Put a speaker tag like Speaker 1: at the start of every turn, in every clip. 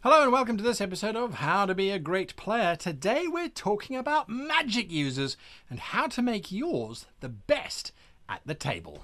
Speaker 1: Hello and welcome to this episode of How to Be a Great Player. Today we're talking about magic users and how to make yours the best at the table.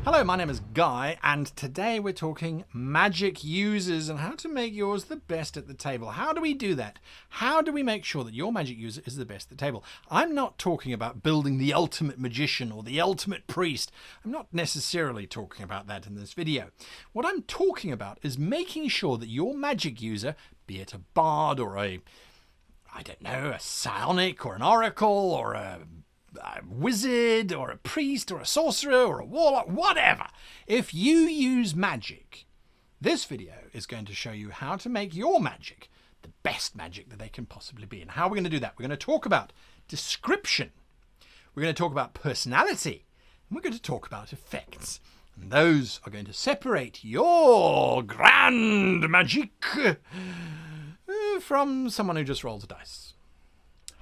Speaker 1: Hello, my name is Guy, and today we're talking magic users and how to make yours the best at the table. How do we do that? How do we make sure that your magic user is the best at the table? I'm not talking about building the ultimate magician or the ultimate priest. I'm not necessarily talking about that in this video. What I'm talking about is making sure that your magic user, be it a bard or a psionic or an oracle or a wizard or a priest or a sorcerer or a warlock, whatever. If you use magic, this video is going to show you how to make your magic the best magic that they can possibly be. And how are we going to do that? We're going to talk about description. We're going to talk about personality. And we're going to talk about effects. And those are going to separate your grand magic from someone who just rolls a dice.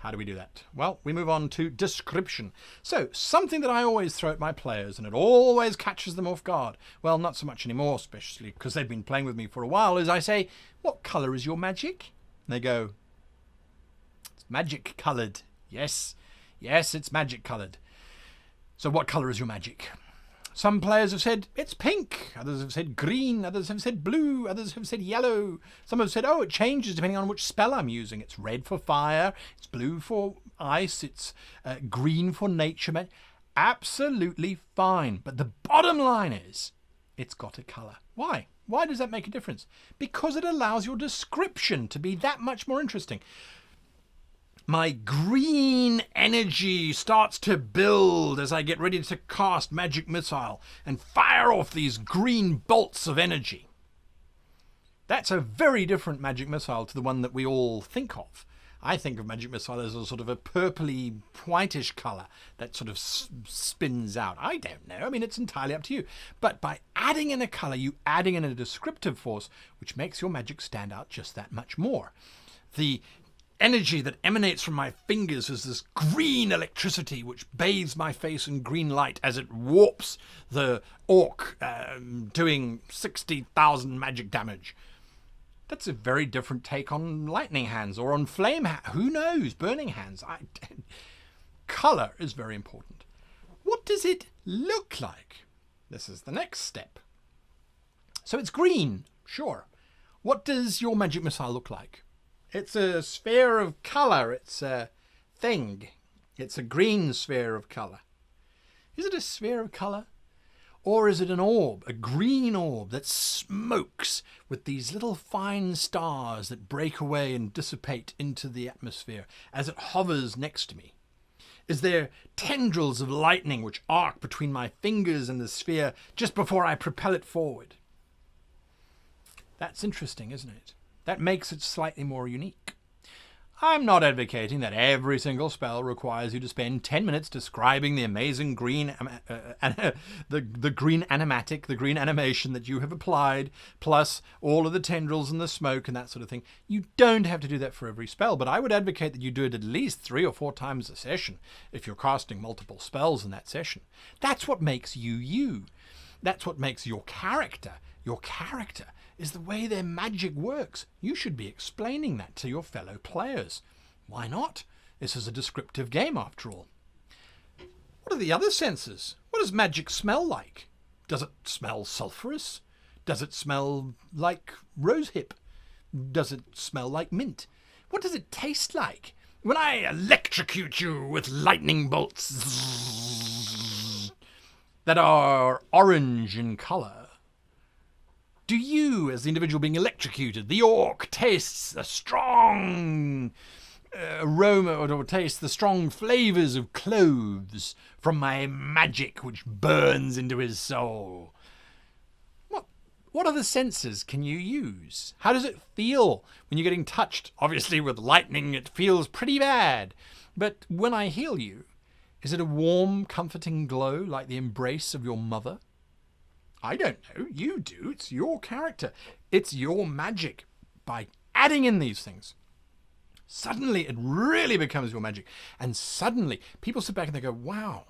Speaker 1: How do we do that? Well, we move on to description. So, something that I always throw at my players, and it always catches them off guard. Well, not so much anymore, especially because they've been playing with me for a while, is I say, what colour is your magic? And they go, it's magic coloured. Yes, it's magic coloured. So what colour is your magic? Some players have said, it's pink. Others have said green. Others have said blue. Others have said yellow. Some have said, oh, it changes depending on which spell I'm using. It's red for fire. It's blue for ice. It's green for nature. Absolutely fine. But the bottom line is, it's got a colour. Why? Why does that make a difference? Because it allows your description to be that much more interesting. My green energy starts to build as I get ready to cast Magic Missile and fire off these green bolts of energy. That's a very different Magic Missile to the one that we all think of. I think of Magic Missile as a sort of a purpley, whitish colour that sort of spins out. I don't know. I mean, it's entirely up to you. But by adding in a colour, you adding in a descriptive force, which makes your magic stand out just that much more. The energy that emanates from my fingers is this green electricity which bathes my face in green light as it warps the orc, doing 60,000 magic damage. That's a very different take on lightning hands or on flame hands. Who knows? Burning hands. Colour is very important. What does it look like? This is the next step. So it's green, sure. What does your magic missile look like? It's a sphere of colour. It's a thing. It's a green sphere of colour. Is it a sphere of colour? Or is it an orb, a green orb that smokes with these little fine stars that break away and dissipate into the atmosphere as it hovers next to me? Is there tendrils of lightning which arc between my fingers and the sphere just before I propel it forward? That's interesting, isn't it? That makes it slightly more unique. I'm not advocating that every single spell requires you to spend 10 minutes describing the amazing green the green animatic, the green animation that you have applied, plus all of the tendrils and the smoke and that sort of thing. You don't have to do that for every spell, but I would advocate that you do it at least 3 or 4 times a session if you're casting multiple spells in that session. That's what makes you you. That's what makes your character. Your character is the way their magic works. You should be explaining that to your fellow players. Why not? This is a descriptive game after all. What are the other senses? What does magic smell like? Does it smell sulphurous? Does it smell like rosehip? Does it smell like mint? What does it taste like? When I electrocute you with lightning bolts that are orange in colour, do you, as the individual being electrocuted, the orc, tastes a strong aroma or tastes the strong flavours of cloves from my magic which burns into his soul? What other senses can you use? How does it feel when you're getting touched? Obviously with lightning it feels pretty bad. But when I heal you, is it a warm, comforting glow like the embrace of your mother? I don't know. You do. It's your character. It's your magic. By adding in these things, suddenly it really becomes your magic. And suddenly people sit back and they go, wow,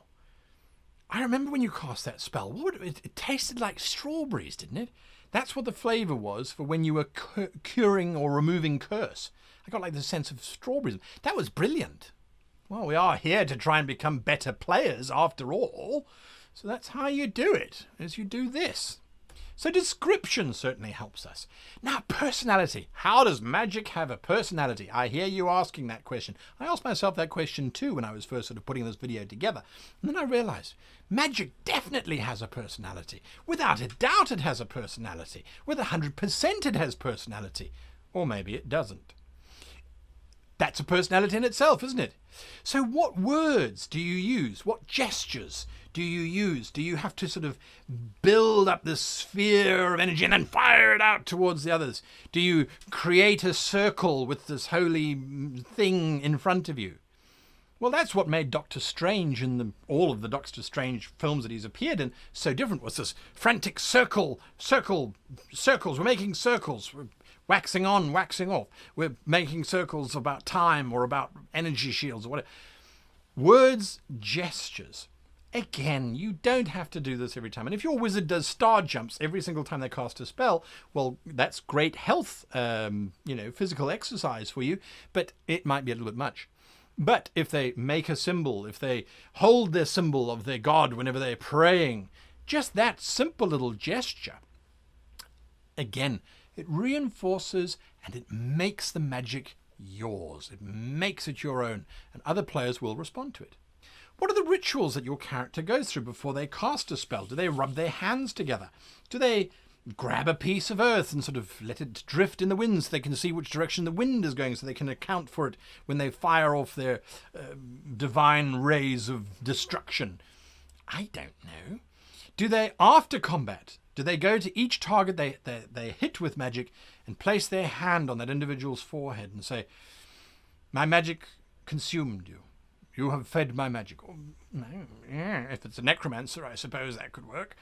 Speaker 1: I remember when you cast that spell, it tasted like strawberries, didn't it? That's what the flavour was for when you were curing or removing curse. I got like the sense of strawberries. That was brilliant. Well, we are here to try and become better players after all. So that's how you do it, is you do this. So description certainly helps us. Now, personality. How does magic have a personality? I hear you asking that question. I asked myself that question too when I was first sort of putting this video together. And then I realized magic definitely has a personality. Without a doubt it has a personality. With 100% it has personality. Or maybe it doesn't. That's a personality in itself, isn't it? So what words do you use? What gestures do you use? Do you have to sort of build up this sphere of energy and then fire it out towards the others? Do you create a circle with this holy thing in front of you? Well, that's what made Doctor Strange and all of the Doctor Strange films that he's appeared in so different, was this frantic circles. We're making circles. We're waxing on, waxing off. We're making circles about time or about energy shields or whatever. Words, gestures. Again, you don't have to do this every time. And if your wizard does star jumps every single time they cast a spell, well, that's great health, physical exercise for you, but it might be a little bit much. But if they make a symbol, if they hold their symbol of their god whenever they're praying, just that simple little gesture, again, it reinforces and it makes the magic yours. It makes it your own, and other players will respond to it. What are the rituals that your character goes through before they cast a spell? Do they rub their hands together? Do they grab a piece of earth and sort of let it drift in the wind so they can see which direction the wind is going, so they can account for it when they fire off their divine rays of destruction? I don't know. Do they, after combat, do they go to each target they hit with magic and place their hand on that individual's forehead and say, "My magic consumed you. You have fed my magic"? Or, if it's a necromancer, I suppose that could work.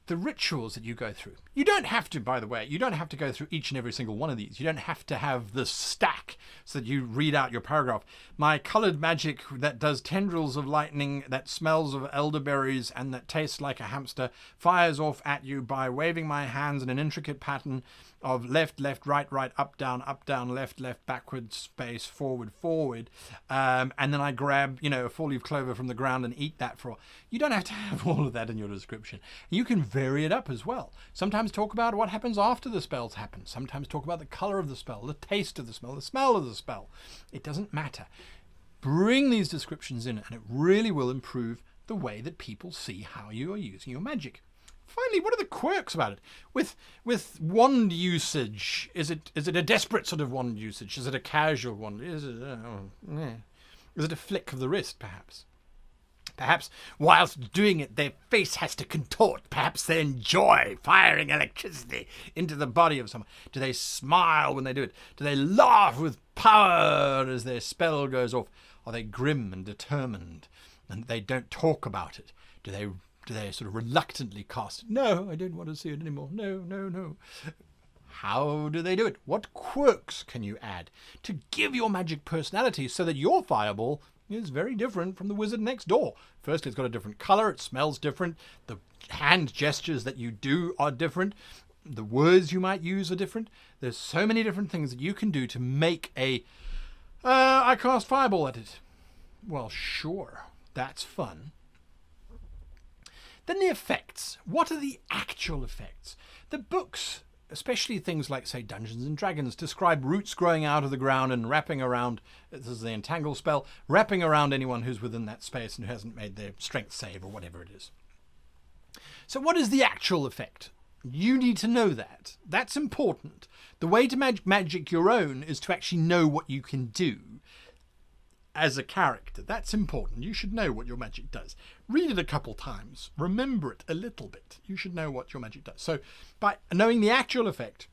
Speaker 1: The rituals that you go through. You don't have to, by the way, you don't have to go through each and every single one of these. You don't have to have the stack so that you read out your paragraph. My coloured magic that does tendrils of lightning, that smells of elderberries and that tastes like a hamster, fires off at you by waving my hands in an intricate pattern of left, left, right, right, up, down, left, left, backward, space, forward, forward. And then I grab, a four-leaf clover from the ground and eat that for all. You don't have to have all of that in your description. You can vary it up as well. Sometimes talk about what happens after the spells happen. Sometimes talk about the colour of the spell, the taste of the spell, the smell of the spell. It doesn't matter. Bring these descriptions in and it really will improve the way that people see how you are using your magic. Finally, what are the quirks about it? With wand usage, is it a desperate sort of wand usage? Is it a casual one? Is it a flick of the wrist, perhaps? Perhaps whilst doing it, their face has to contort. Perhaps they enjoy firing electricity into the body of someone. Do they smile when they do it? Do they laugh with power as their spell goes off? Are they grim and determined and they don't talk about it? Do they sort of reluctantly cast it? No, I don't want to see it anymore. No. How do they do it? What quirks can you add to give your magic personality so that your fireball is very different from the wizard next door? First, it's got a different colour, it smells different, the hand gestures that you do are different, the words you might use are different. There's so many different things that you can do to make I cast fireball at it. Well, sure, that's fun. Then the effects. What are the actual effects? The books, especially things like, say, Dungeons and Dragons, describe roots growing out of the ground and wrapping around, this is the entangle spell, wrapping around anyone who's within that space and who hasn't made their strength save or whatever it is. So what is the actual effect? You need to know that. That's important. The way to magic your own is to actually know what you can do as a character. That's important. You should know what your magic does. Read it a couple times. Remember it a little bit. You should know what your magic does. So by knowing the actual effect,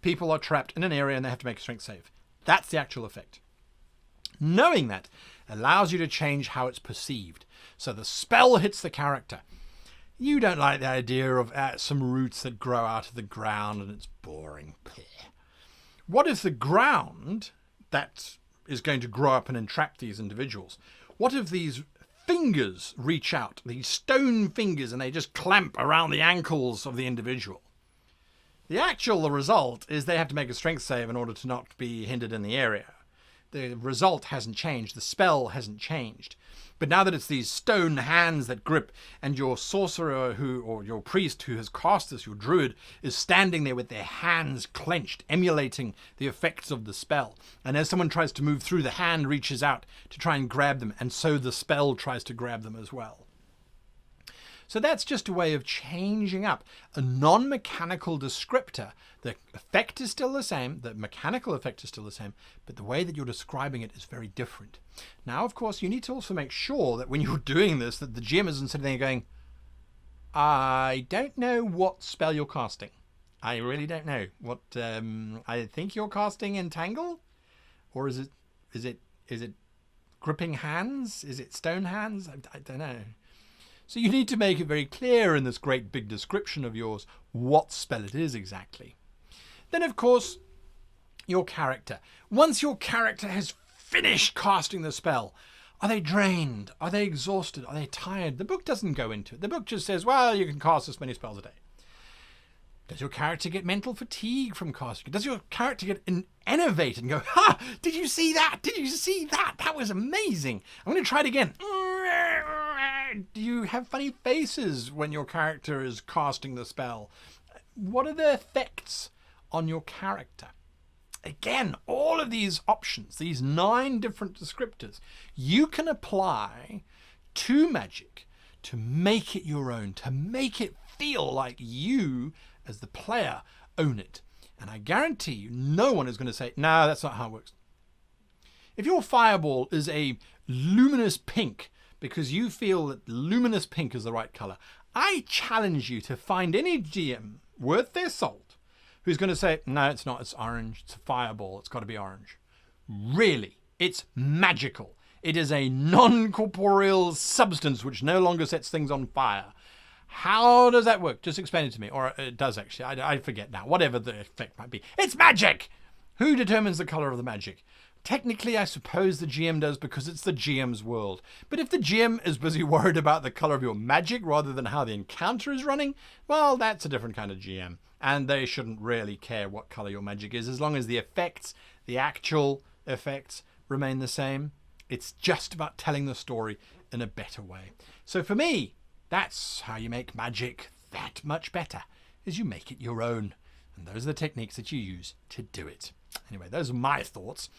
Speaker 1: people are trapped in an area and they have to make a strength save. That's the actual effect. Knowing that allows you to change how it's perceived. So the spell hits the character. You don't like the idea of some roots that grow out of the ground and it's boring. What if the ground that is going to grow up and entrap these individuals? What if these fingers reach out, these stone fingers, and they just clamp around the ankles of the individual. The actual result is they have to make a strength save in order to not be hindered in the area. The result hasn't changed. The spell hasn't changed. But now that it's these stone hands that grip, and your sorcerer or your priest who has cast this, your druid, is standing there with their hands clenched, emulating the effects of the spell. And as someone tries to move through, the hand reaches out to try and grab them, and so the spell tries to grab them as well. So that's just a way of changing up a non-mechanical descriptor. The effect is still the same, the mechanical effect is still the same, but the way that you're describing it is very different. Now, of course, you need to also make sure that when you're doing this, that the GM isn't sitting there going, I don't know what spell you're casting. I really don't know. What I think you're casting Entangle? Or is it gripping hands? Is it stone hands? I don't know. So you need to make it very clear in this great big description of yours what spell it is exactly. Then, of course, your character. Once your character has finished casting the spell, are they drained? Are they exhausted? Are they tired? The book doesn't go into it. The book just says, well, you can cast this many spells a day. Does your character get mental fatigue from casting? Does your character get enervated and go, ha, did you see that? Did you see that? That was amazing. I'm going to try it again. Do you have funny faces when your character is casting the spell? What are the effects on your character? Again, all of these options, these 9 different descriptors, you can apply to magic to make it your own, to make it feel like you, as the player, own it. And I guarantee you, no one is going to say, no, that's not how it works. If your fireball is a luminous pink, because you feel that luminous pink is the right colour, I challenge you to find any GM worth their salt who's going to say, no, it's not, it's orange, it's a fireball, it's got to be orange. Really, it's magical. It is a non-corporeal substance which no longer sets things on fire. How does that work? Just explain it to me. Or it does actually, I forget now, whatever the effect might be. It's magic! Who determines the colour of the magic? Technically, I suppose the GM does because it's the GM's world. But if the GM is busy worried about the colour of your magic rather than how the encounter is running, well, that's a different kind of GM. And they shouldn't really care what colour your magic is as long as the effects, the actual effects, remain the same. It's just about telling the story in a better way. So for me, that's how you make magic that much better, is you make it your own. And those are the techniques that you use to do it. Anyway, those are my thoughts.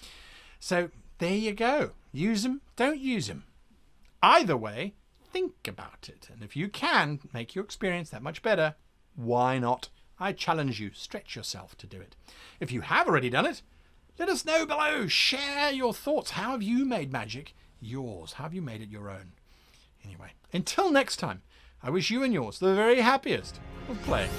Speaker 1: So there you go. Use them, don't use them. Either way, think about it. And if you can make your experience that much better, why not? I challenge you, stretch yourself to do it. If you have already done it, let us know below. Share your thoughts. How have you made magic yours? How have you made it your own? Anyway, until next time, I wish you and yours the very happiest of playing.